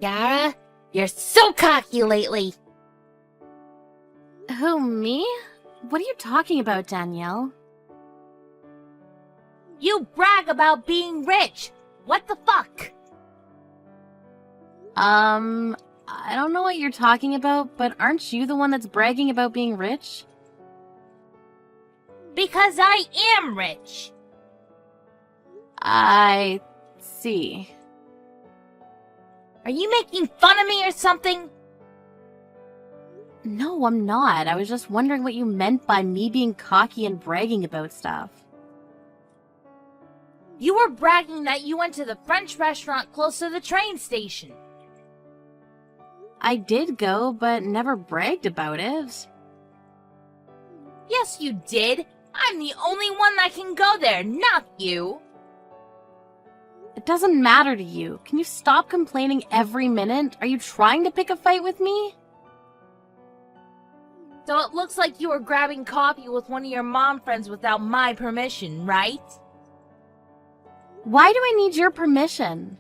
Yara, you're so cocky lately. Who, me? What are you talking about, Danielle? You brag about being rich. What the fuck? I don't know what you're talking about, but aren't you the one that's bragging about being rich? Because I am rich. I see. Are you making fun of me or something? No, I'm not. I was just wondering what you meant by me being cocky and bragging about stuff. You were bragging that you went to the French restaurant close to the train station. I did go, but never bragged about it. Yes, you did. I'm the only one that can go there, not you. It doesn't matter to you. Can you stop complaining every minute? Are you trying to pick a fight with me? So it looks like you were grabbing coffee with one of your mom friends without my permission, right? Why do I need your permission?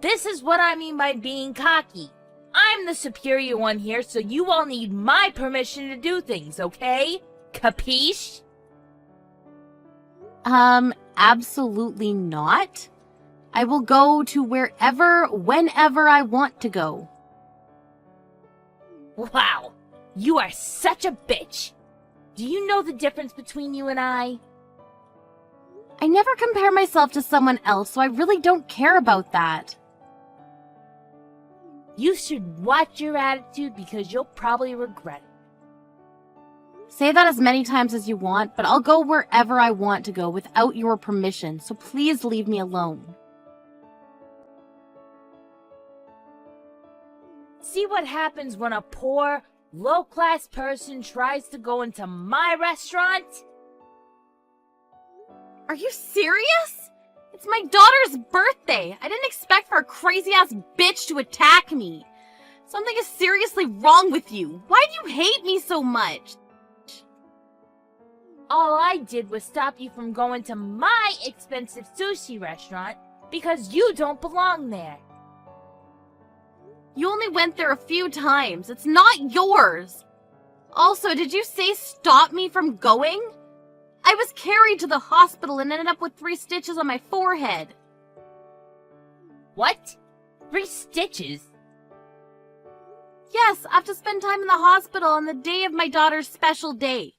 This is what I mean by being cocky. I'm the superior one here, so you all need my permission to do things, okay? Capiche? Absolutely not. I will go to wherever, whenever I want to go. Wow, you are such a bitch. Do you know the difference between you and I? I never compare myself to someone else, so I really don't care about that. You should watch your attitude because you'll probably regret it. Say that as many times as you want, but I'll go wherever I want to go without your permission, so please leave me alone. See what happens when a poor, low-class person tries to go into my restaurant? Are you serious? It's my daughter's birthday. I didn't expect for a crazy-ass bitch to attack me. Something is seriously wrong with you. Why do you hate me so much? All I did was stop you from going to my expensive sushi restaurant because you don't belong there. You only went there a few times. It's not yours. Also, did you say stop me from going? I was carried to the hospital and ended up with 3 stitches on my forehead. What? 3 stitches? Yes, I have to spend time in the hospital on the day of my daughter's special day.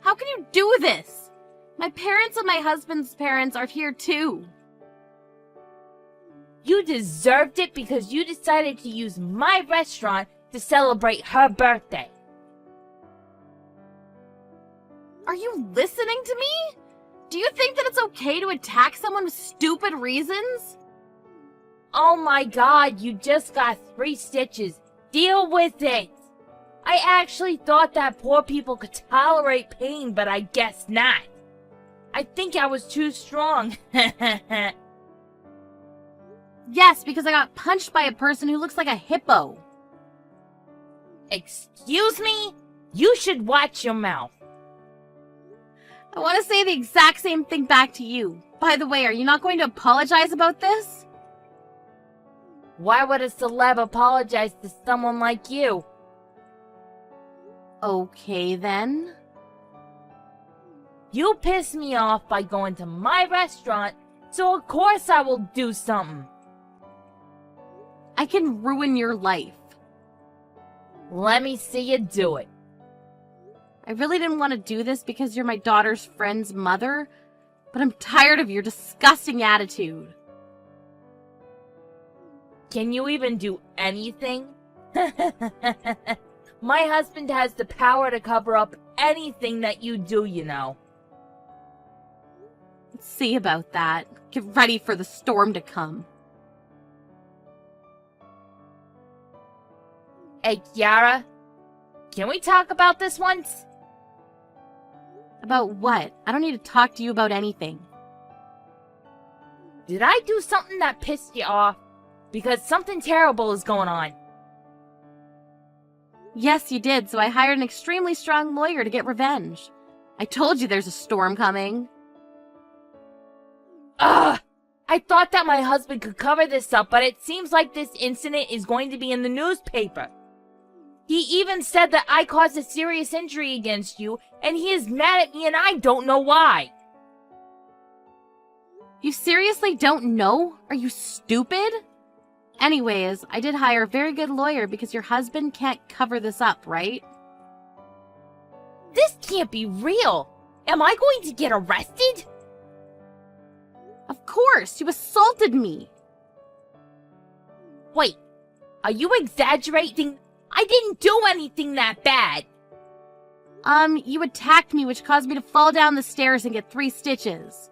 How can you do this? My parents and my husband's parents are here too. You deserved it because you decided to use my restaurant to celebrate her birthday. Are you listening to me? Do you think that it's okay to attack someone with stupid reasons? Oh my god, you just got 3 stitches. Deal with it. I actually thought that poor people could tolerate pain, but I guess not. I think I was too strong. Yes, because I got punched by a person who looks like a hippo. Excuse me? You should watch your mouth. I want to say the exact same thing back to you. By the way, are you not going to apologize about this? Why would a celeb apologize to someone like you? Okay, then. You pissed me off by going to my restaurant, so of course I will do something. I can ruin your life. Let me see you do it. I really didn't want to do this because you're my daughter's friend's mother, but I'm tired of your disgusting attitude. Can you even do anything? My husband has the power to cover up anything that you do, you know. Let's see about that. Get ready for the storm to come. Hey, Kiara, can we talk about this once? About what? I don't need to talk to you about anything. Did I do something that pissed you off? Because something terrible is going on. Yes, you did, so I hired an extremely strong lawyer to get revenge. I told you there's a storm coming. Ugh! I thought that my husband could cover this up, but it seems like this incident is going to be in the newspaper. He even said that I caused a serious injury against you, and he is mad at me and I don't know why. You seriously don't know? Are you stupid? Anyways, I did hire a very good lawyer because your husband can't cover this up, right? This can't be real. Am I going to get arrested? Of course, you assaulted me. Wait, are you exaggerating? I didn't do anything that bad. You attacked me, which caused me to fall down the stairs and get 3 stitches.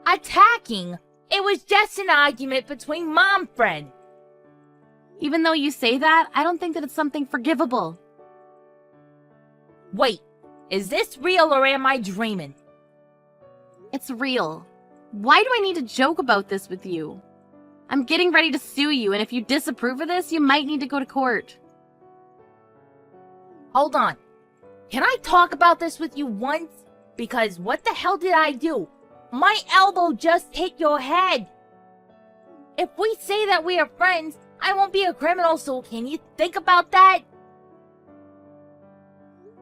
Attacking? It was just an argument between mom friend. Even though you say that, I don't think that it's something forgivable. Wait, is this real or am I dreaming? It's real. Why do I need to joke about this with you? I'm getting ready to sue you, and if you disapprove of this, you might need to go to court. Hold on. Can I talk about this with you once? Because what the hell did I do? My elbow just hit your head. If we say that we are friends, I won't be a criminal, so can you think about that?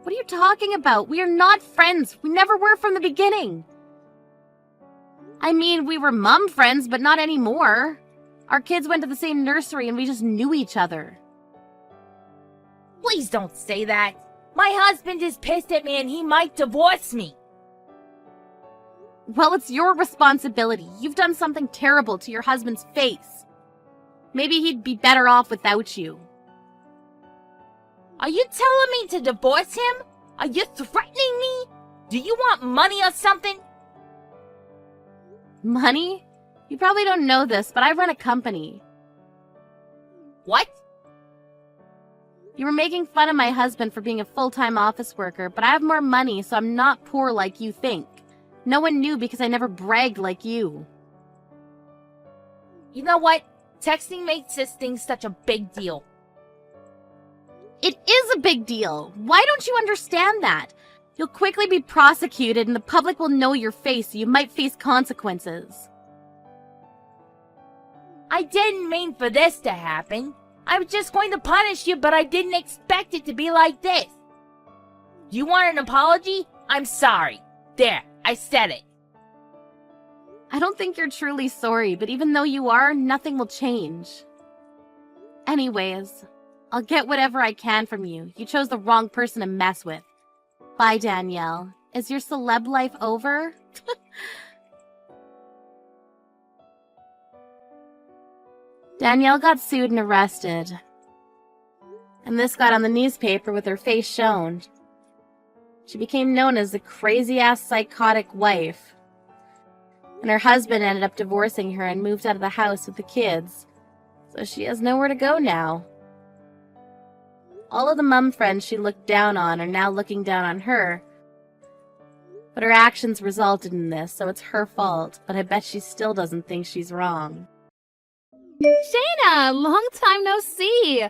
What are you talking about? We are not friends. We never were from the beginning. I mean, we were mum friends, but not anymore. Our kids went to the same nursery and we just knew each other. Please don't say that. My husband is pissed at me and he might divorce me. Well, it's your responsibility. You've done something terrible to your husband's face. Maybe he'd be better off without you. Are you telling me to divorce him? Are you threatening me? Do you want money or something? Money? You probably don't know this, but I run a company. What? You were making fun of my husband for being a full-time office worker, but I have more money, so I'm not poor like you think. No one knew because I never bragged like you. You know what? Texting makes this thing such a big deal. It is a big deal. Why don't you understand that? You'll quickly be prosecuted and the public will know your face, so you might face consequences. I didn't mean for this to happen. I was just going to punish you, but I didn't expect it to be like this. Do you want an apology? I'm sorry. There, I said it. I don't think you're truly sorry, but even though you are, nothing will change. Anyways, I'll get whatever I can from you. You chose the wrong person to mess with. Bye, Danielle. Is your celeb life over? Danielle got sued and arrested. And this got on the newspaper with her face shown. She became known as the crazy-ass psychotic wife. And her husband ended up divorcing her and moved out of the house with the kids. So she has nowhere to go now. All of the mum friends she looked down on are now looking down on her. But her actions resulted in this, so it's her fault. But I bet she still doesn't think she's wrong. Shayna, long time no see.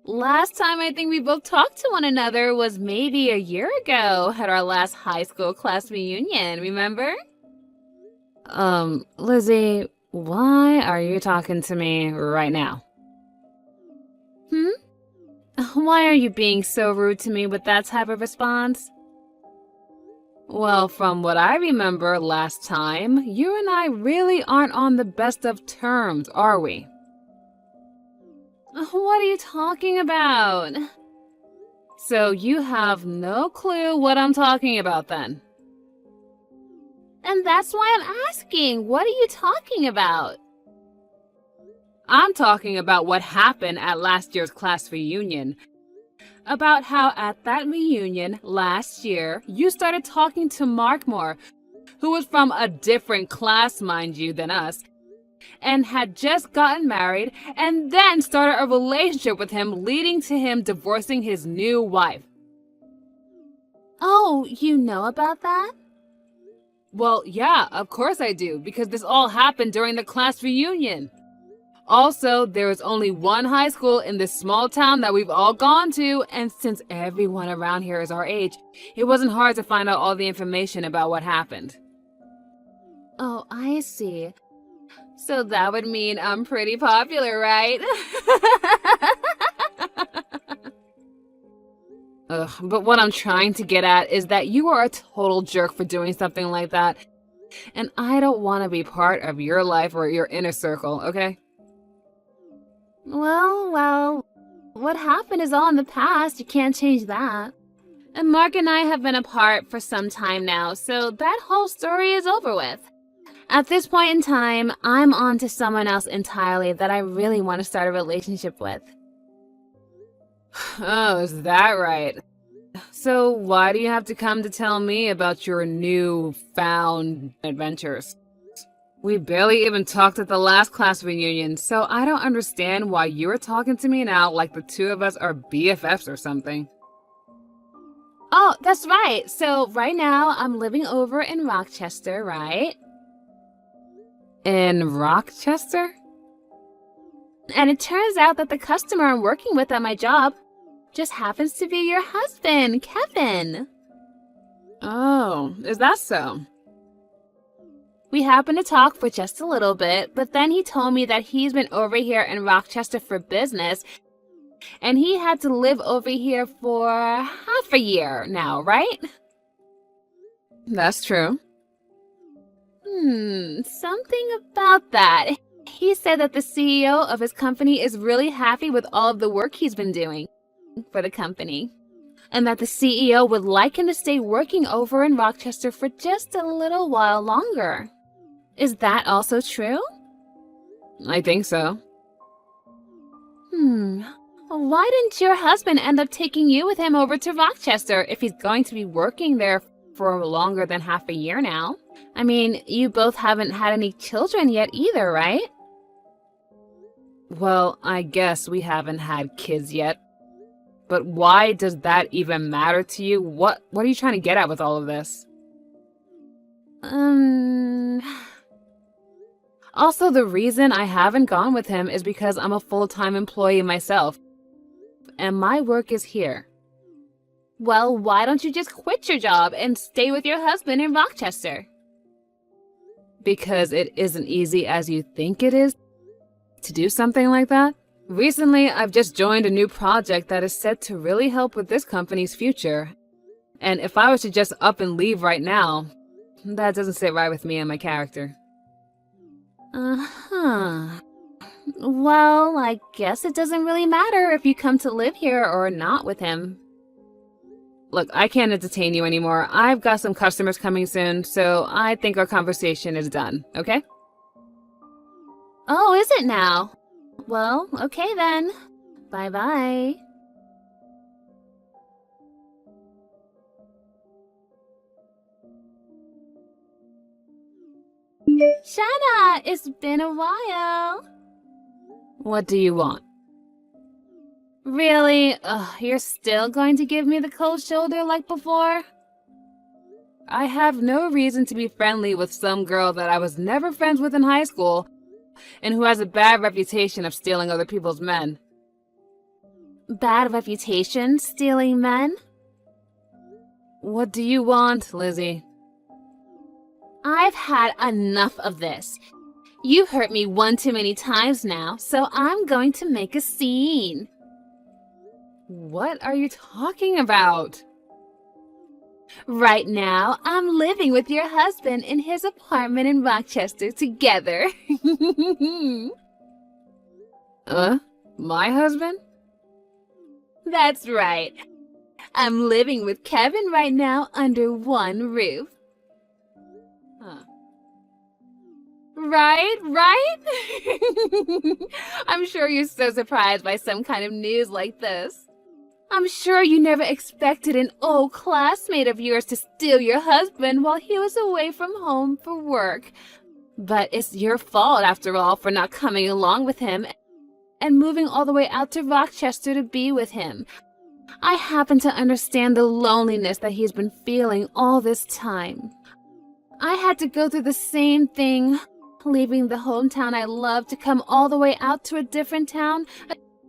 Last time I think we both talked to one another was maybe a year ago at our last high school class reunion, remember? Lizzie, why are you talking to me right now? Why are you being so rude to me with that type of response? Well, from what I remember last time, you and I really aren't on the best of terms, are we? What are you talking about? So you have no clue what I'm talking about then? And that's why I'm asking, what are you talking about? I'm talking about what happened at last year's class reunion. About how at that reunion last year, you started talking to Markmore, who was from a different class, mind you, than us, and had just gotten married, and then started a relationship with him, leading to him divorcing his new wife. Oh, you know about that? Well, yeah, of course I do, because this all happened during the class reunion. Also, there is only one high school in this small town that we've all gone to, and since everyone around here is our age, it wasn't hard to find out all the information about what happened. Oh, I see. So that would mean I'm pretty popular, right? Ugh, but what I'm trying to get at is that you are a total jerk for doing something like that. And I don't want to be part of your life or your inner circle, okay? Well, what happened is all in the past. You can't change that. And Mark and I have been apart for some time now, so that whole story is over with. At this point in time, I'm on to someone else entirely that I really want to start a relationship with. Oh, is that right? So why do you have to come to tell me about your newfound adventures? We barely even talked at the last class reunion, so I don't understand why you're talking to me now like the two of us are BFFs or something. Oh, that's right. So right now I'm living over in Rochester, right? In Rochester? And it turns out that the customer I'm working with at my job just happens to be your husband, Kevin. Oh, is that so? We happened to talk for just a little bit, but then he told me that he's been over here in Rochester for business, and he had to live over here for half a year now, right? That's true. Something about that. He said that the CEO of his company is really happy with all of the work he's been doing for the company, and that the CEO would like him to stay working over in Rochester for just a little while longer. Is that also true? I think so. Why didn't your husband end up taking you with him over to Rochester if he's going to be working there for longer than half a year now? I mean, you both haven't had any children yet either, right? Well, I guess we haven't had kids yet. But why does that even matter to you? What are you trying to get at with all of this? Also, the reason I haven't gone with him is because I'm a full-time employee myself, and my work is here. Well, why don't you just quit your job and stay with your husband in Rochester? Because it isn't easy as you think it is to do something like that. Recently, I've just joined a new project that is set to really help with this company's future. And if I was to just up and leave right now, that doesn't sit right with me and my character. Well, I guess it doesn't really matter if you come to live here or not with him. Look, I can't entertain you anymore. I've got some customers coming soon, so I think our conversation is done, okay? Oh, is it now? Well, okay then. Bye-bye. Shanna, it's been a while. What do you want? Really? You're still going to give me the cold shoulder like before? I have no reason to be friendly with some girl that I was never friends with in high school and who has a bad reputation of stealing other people's men. Bad reputation? Stealing men? What do you want, Lizzie? I've had enough of this. You've hurt me one too many times now, so I'm going to make a scene. What are you talking about? Right now, I'm living with your husband in his apartment in Rochester together. My husband? That's right. I'm living with Kevin right now under one roof. Right? I'm sure you're so surprised by some kind of news like this. I'm sure you never expected an old classmate of yours to steal your husband while he was away from home for work. But it's your fault, after all, for not coming along with him and moving all the way out to Rochester to be with him. I happen to understand the loneliness that he's been feeling all this time. I had to go through the same thing, leaving the hometown I love to come all the way out to a different town,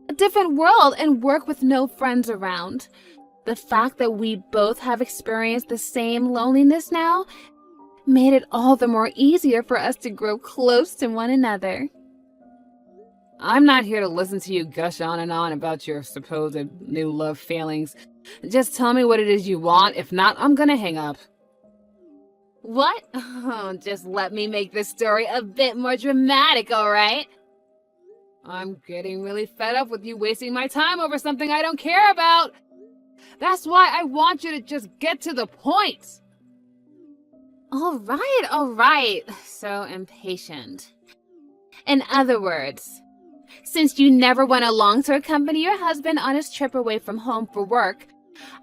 a different world, and work with no friends around. The fact that we both have experienced the same loneliness now made it all the more easier for us to grow close to one another. I'm not here to listen to you gush on and on about your supposed new love feelings. Just tell me what it is you want. If not, I'm gonna hang up. What? Oh, just let me make this story a bit more dramatic, alright? I'm getting really fed up with you wasting my time over something I don't care about. That's why I want you to just get to the point. Alright. So impatient. In other words, since you never went along to accompany your husband on his trip away from home for work,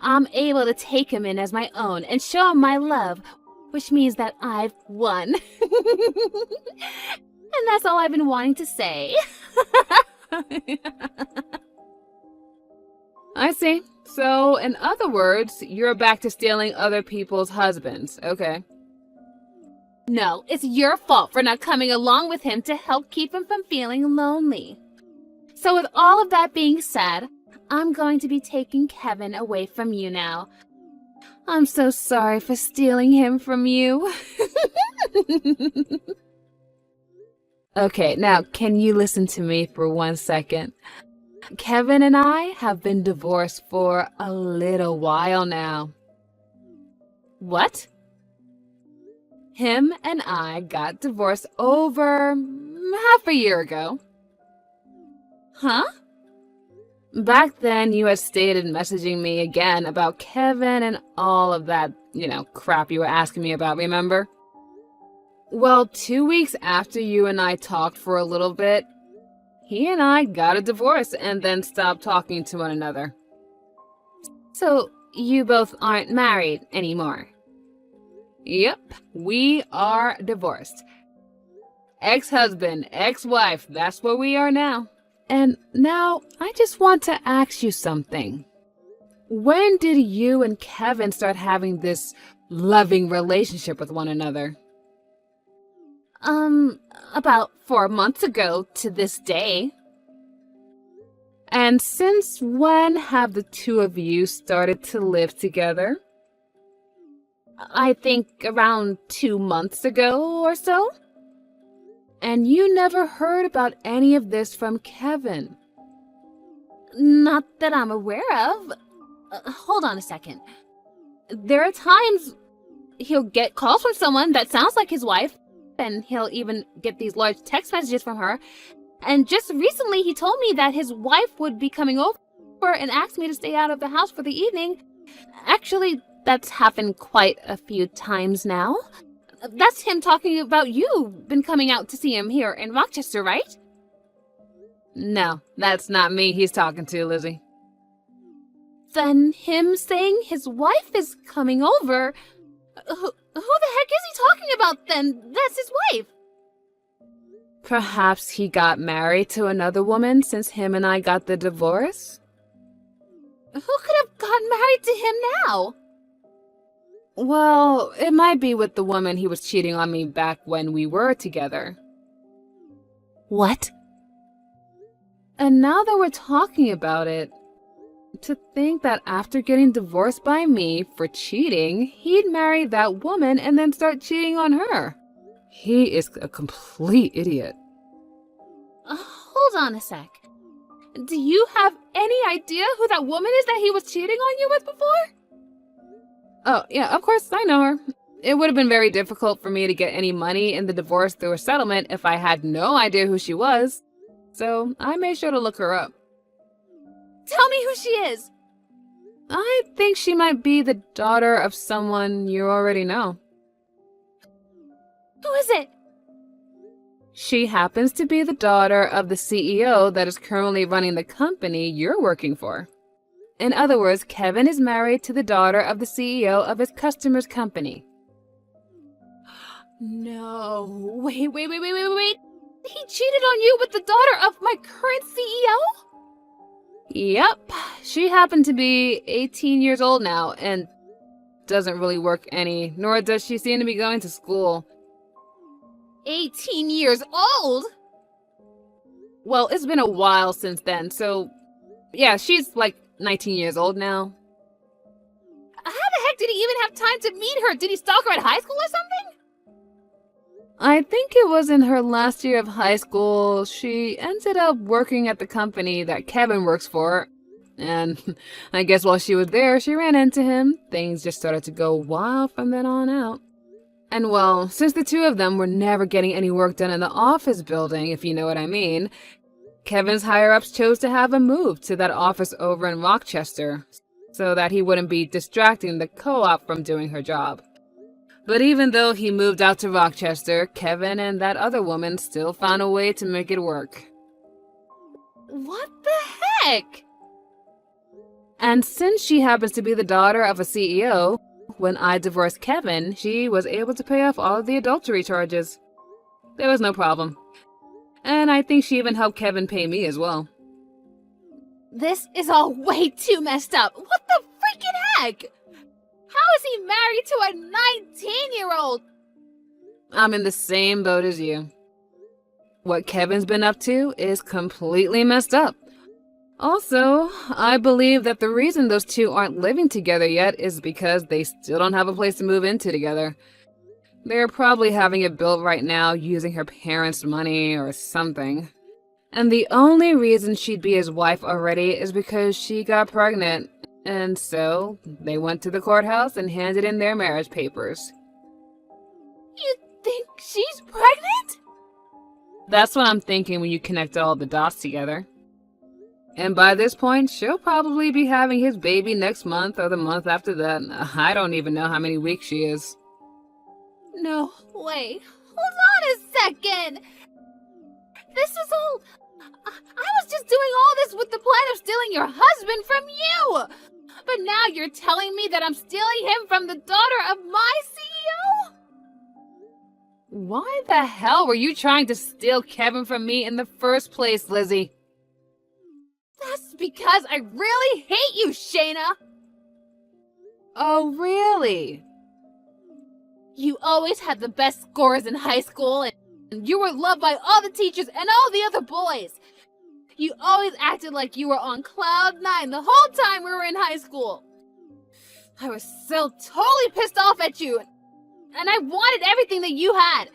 I'm able to take him in as my own and show him my love, which means that I've won. And that's all I've been wanting to say. I see. So, in other words, you're back to stealing other people's husbands. Okay. No, it's your fault for not coming along with him to help keep him from feeling lonely. So with all of that being said, I'm going to be taking Kevin away from you now. I'm so sorry for stealing him from you. Okay, now can you listen to me for 1 second? Kevin and I have been divorced for a little while now. What? Him and I got divorced over half a year ago. Huh? Back then, you had stated messaging me again about Kevin and all of that, crap you were asking me about, remember? Well, 2 weeks after you and I talked for a little bit, he and I got a divorce and then stopped talking to one another. So, you both aren't married anymore? Yep, we are divorced. Ex-husband, ex-wife, that's where we are now. And now, I just want to ask you something. When did you and Kevin start having this loving relationship with one another? About 4 months ago to this day. And since when have the two of you started to live together? I think around 2 months ago or so. And you never heard about any of this from Kevin? Not that I'm aware of. Hold on a second. There are times he'll get calls from someone that sounds like his wife, and he'll even get these large text messages from her. And just recently he told me that his wife would be coming over and asked me to stay out of the house for the evening. Actually, that's happened quite a few times now. That's him talking about you been coming out to see him here in Rochester, right? No, that's not me he's talking to, Lizzie. Then him saying his wife is coming over... Who the heck is he talking about then? That's his wife. Perhaps he got married to another woman since him and I got the divorce? Who could have gotten married to him now? Well, it might be with the woman he was cheating on me back when we were together. What? And now that we're talking about it, to think that after getting divorced by me for cheating, he'd marry that woman and then start cheating on her. He is a complete idiot. Hold on a sec. Do you have any idea who that woman is that he was cheating on you with before? Oh, yeah, of course, I know her. It would have been very difficult for me to get any money in the divorce through a settlement if I had no idea who she was. So I made sure to look her up. Tell me who she is! I think she might be the daughter of someone you already know. Who is it? She happens to be the daughter of the CEO that is currently running the company you're working for. In other words, Kevin is married to the daughter of the CEO of his customer's company. No. Wait. He cheated on you with the daughter of my current CEO? Yep. She happened to be 18 years old now and doesn't really work any, nor does she seem to be going to school. 18 years old? Well, it's been a while since then, so yeah, she's like 19 years old now. How the heck did he even have time to meet her? Did he stalk her at high school or something? I think it was in her last year of high school, she ended up working at the company that Kevin works for. And I guess while she was there, she ran into him. Things just started to go wild from then on out. And well, since the two of them were never getting any work done in the office building, if you know what I mean, Kevin's higher-ups chose to have him move to that office over in Rochester so that he wouldn't be distracting the co-op from doing her job. But even though he moved out to Rochester, Kevin and that other woman still found a way to make it work. What the heck? And since she happens to be the daughter of a CEO, when I divorced Kevin, she was able to pay off all of the adultery charges. There was no problem. And I think she even helped Kevin pay me as well. This is all way too messed up. What the freaking heck? How is he married to a 19-year-old? I'm in the same boat as you. What Kevin's been up to is completely messed up. Also, I believe that the reason those two aren't living together yet is because they still don't have a place to move into together. They're probably having it built right now using her parents' money or something. And the only reason she'd be his wife already is because she got pregnant. And so, they went to the courthouse and handed in their marriage papers. You think she's pregnant? That's what I'm thinking when you connect all the dots together. And by this point, she'll probably be having his baby next month or the month after that. I don't even know how many weeks she is. No way. Hold on a second. This is all... I was just doing all this with the plan of stealing your husband from you. But now you're telling me that I'm stealing him from the daughter of my CEO? Why the hell were you trying to steal Kevin from me in the first place, Lizzie? That's because I really hate you, Shayna. Oh, really? You always had the best scores in high school, and you were loved by all the teachers and all the other boys. You always acted like you were on cloud 9 the whole time we were in high school. I was so totally pissed off at you, and I wanted everything that you had.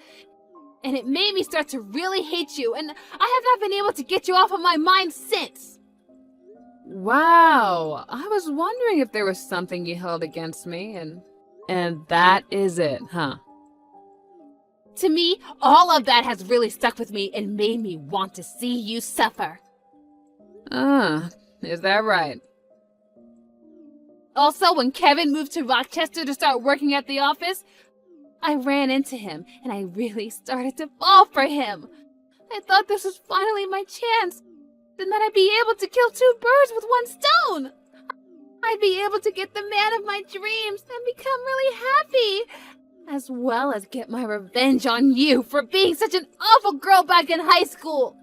And it made me start to really hate you, and I have not been able to get you off of my mind since. Wow, I was wondering if there was something you held against me, and that is it, huh? To me, all of that has really stuck with me and made me want to see you suffer. Is that right? Also, when Kevin moved to Rochester to start working at the office, I ran into him and I really started to fall for him. I thought this was finally my chance, and that I'd be able to kill two birds with one stone. I'd be able to get the man of my dreams and become really happy, as well as get my revenge on you for being such an awful girl back in high school.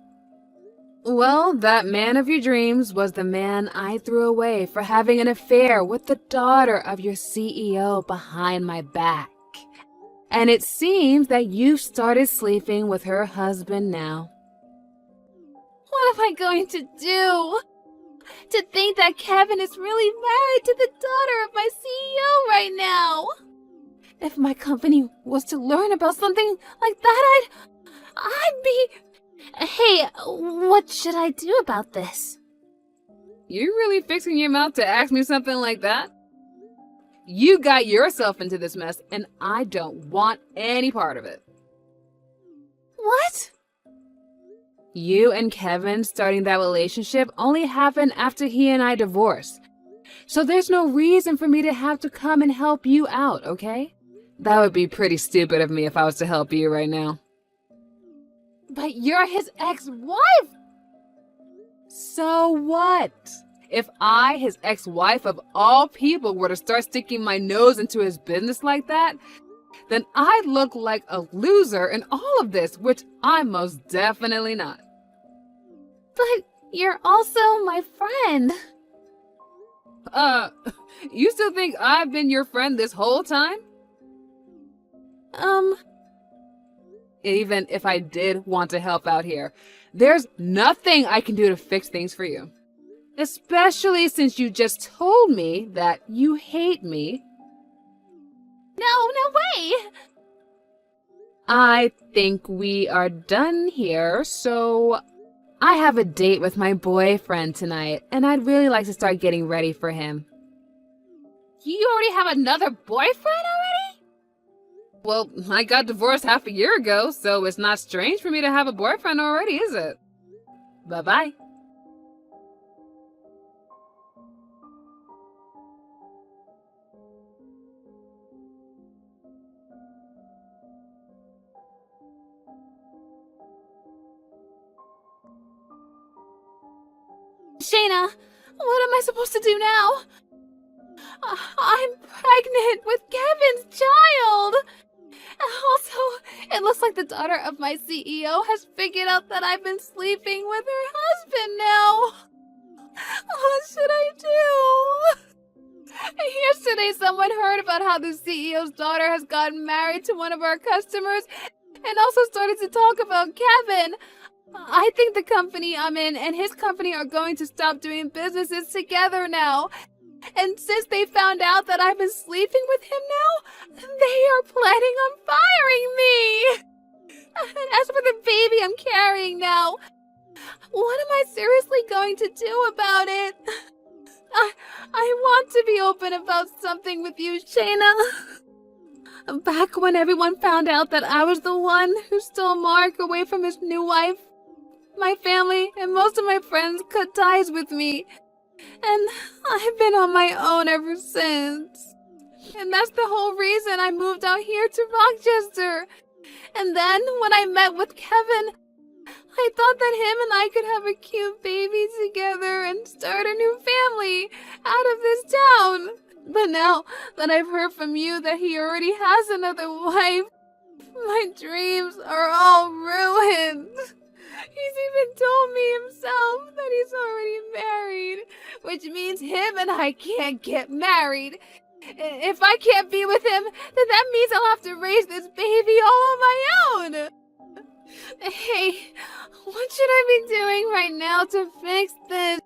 Well, that man of your dreams was the man I threw away for having an affair with the daughter of your CEO behind my back. And it seems that you've started sleeping with her husband now. What am I going to do? To think that Kevin is really married to the daughter of my CEO right now. If my company was to learn about something like that, I'd be... Hey, what should I do about this? You really fixing your mouth to ask me something like that? You got yourself into this mess, and I don't want any part of it. What? You and Kevin starting that relationship only happened after he and I divorced. So there's no reason for me to have to come and help you out, okay? That would be pretty stupid of me if I was to help you right now. But you're his ex-wife! So what? If I, his ex-wife of all people, were to start sticking my nose into his business like that, then I'd look like a loser in all of this, which I'm most definitely not. But you're also my friend. You still think I've been your friend this whole time? Even if I did want to help out here, there's nothing I can do to fix things for you. Especially since you just told me that you hate me. No way! I think we are done here, so I have a date with my boyfriend tonight, and I'd really like to start getting ready for him. You already have another boyfriend already? Well, I got divorced half a year ago, so it's not strange for me to have a boyfriend already, is it? Bye-bye. Shayna, what am I supposed to do now? I'm pregnant with Kevin's child! Also, it looks like the daughter of my CEO has figured out that I've been sleeping with her husband now. What should I do? Yesterday, someone heard about how the CEO's daughter has gotten married to one of our customers and also started to talk about Kevin. I think the company I'm in and his company are going to stop doing businesses together now. And since they found out that I've been sleeping with him now, they are planning on firing me. And as for the baby I'm carrying now, what am I seriously going to do about it? I want to be open about something with you, Shayna. Back when everyone found out that I was the one who stole Mark away from his new wife, my family and most of my friends cut ties with me. And I've been on my own ever since. And that's the whole reason I moved out here to Rochester. And then when I met with Kevin, I thought that him and I could have a cute baby together and start a new family out of this town. But now that I've heard from you that he already has another wife, my dreams are all ruined. He's even told me himself that he's already married, which means him and I can't get married. If I can't be with him, then that means I'll have to raise this baby all on my own. Hey, what should I be doing right now to fix this?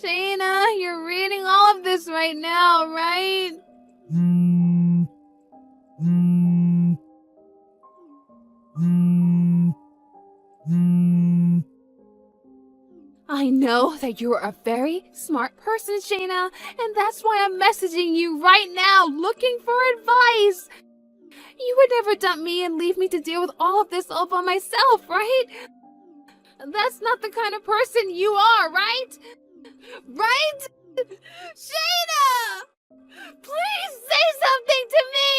Shayna, you're reading all of this right now, right? I know that you're a very smart person, Shayna, and that's why I'm messaging you right now, looking for advice. You would never dump me and leave me to deal with all of this all by myself, right? That's not the kind of person you are, right? Right? Shayna! Please say something to me!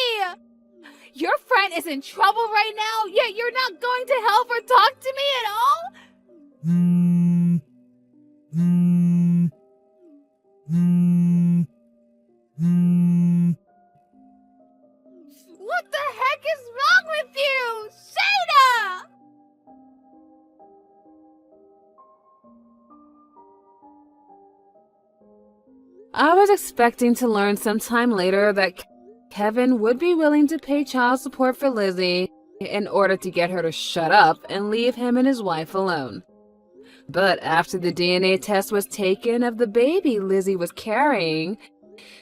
Your friend is in trouble right now, yet you're not going to help or talk to me at all? What the heck is wrong with you? Shayna! I was expecting to learn sometime later that Kevin would be willing to pay child support for Lizzie in order to get her to shut up and leave him and his wife alone. But after the DNA test was taken of the baby Lizzie was carrying,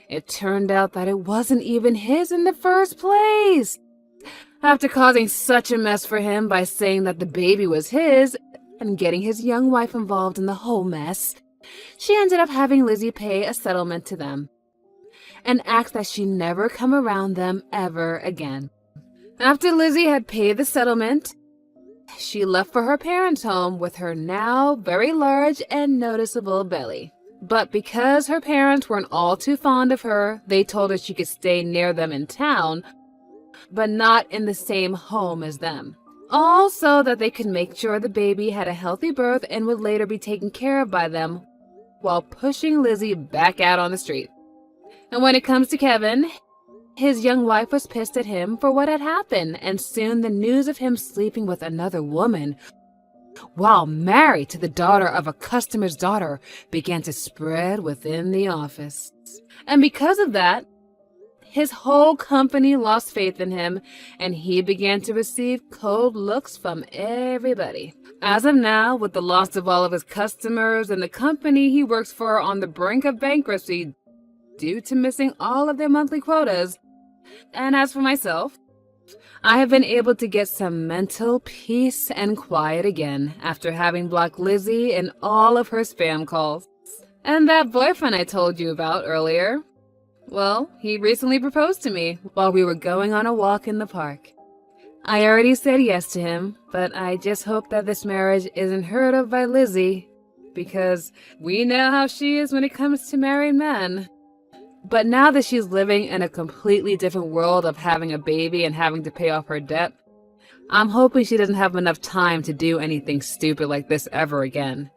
it turned out that it wasn't even his in the first place. After causing such a mess for him by saying that the baby was his and getting his young wife involved in the whole mess, she ended up having Lizzie pay a settlement to them and asked that she never come around them ever again. After Lizzie had paid the settlement, she left for her parents' home with her now very large and noticeable belly. But because her parents weren't all too fond of her, they told her she could stay near them in town, but not in the same home as them. All so that they could make sure the baby had a healthy birth and would later be taken care of by them, while pushing Lizzie back out on the street. And when it comes to Kevin, his young wife was pissed at him for what had happened, and soon the news of him sleeping with another woman while married to the daughter of a customer's daughter began to spread within the office. And because of that, his whole company lost faith in him, and he began to receive cold looks from everybody. As of now, with the loss of all of his customers and the company he works for on the brink of bankruptcy due to missing all of their monthly quotas, and as for myself, I have been able to get some mental peace and quiet again after having blocked Lizzie and all of her spam calls. And that boyfriend I told you about earlier, well, he recently proposed to me while we were going on a walk in the park. I already said yes to him, but I just hope that this marriage isn't heard of by Lizzie, because we know how she is when it comes to married men. But now that she's living in a completely different world of having a baby and having to pay off her debt, I'm hoping she doesn't have enough time to do anything stupid like this ever again.